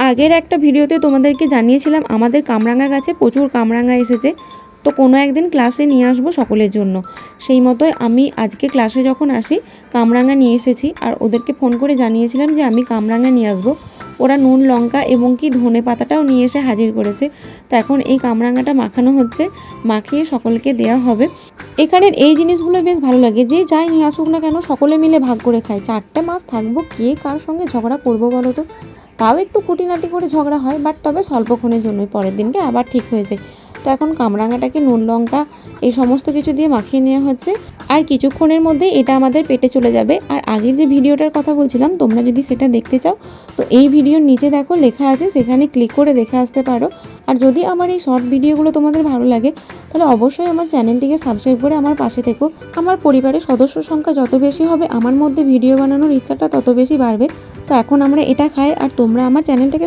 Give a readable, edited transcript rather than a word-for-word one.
আগের একটা ভিডিওতে তোমাদেরকে জানিয়েছিলাম আমাদের কামরাঙা গাছে প্রচুর কামরাঙা এসেছে, তো কোনো একদিন ক্লাসে নিয়ে আসবো সকলের জন্য। সেই মতোই আমি আজকে ক্লাসে যখন আসি কামরাঙা নিয়ে এসেছি, আর ওদেরকে ফোন করে জানিয়েছিলাম যে আমি কামরাঙা নিয়ে আসবো। ওরা নুন লঙ্কা এবং কি ধনে পাতাটাও নিয়ে এসে হাজির করেছে। তো এখন এই কামরাঙাটা মাখানো হচ্ছে, মাখিয়ে সকলকে দেওয়া হবে। এখানের এই জিনিসগুলো বেশ ভালো লাগে, যে যাই নিয়ে আসুক না কেন সকলে মিলে ভাগ করে খায়। 4টে মাস থাকবো, কে কার সঙ্গে ঝগড়া করবো বলো তো? তাও একটু খুঁটিনাটি করে ঝগড়া হয়, বাট তবে স্বল্পক্ষণের জন্যই, পরের দিনকে আবার ঠিক হয়ে যায়। তো এখন কামরাঙাটাকে নুন লঙ্কা এই সমস্ত কিছু দিয়ে মাখিয়ে নেওয়া হচ্ছে, আর কিছুক্ষণের মধ্যেই এটা আমাদের পেটে চলে যাবে। আর আগের যে ভিডিওটার কথা বলছিলাম, তোমরা যদি সেটা দেখতে চাও তো এই ভিডিওর নিচে দেখো লেখা আছে, সেখানে ক্লিক করে দেখে আসতে পারো। আর যদি আমার এই শর্ট ভিডিওগুলো তোমাদের ভালো লাগে তাহলে অবশ্যই আমার চ্যানেলটিকে সাবস্ক্রাইব করে আমার পাশে থেকো। আমার পরিবারের সদস্য সংখ্যা যত বেশি হবে আমার মধ্যে ভিডিও বানানোর ইচ্ছাটা তত বেশি বাড়বে। তো এখন আমরা এটা খাই, আর তোমরা আমার চ্যানেলটাকে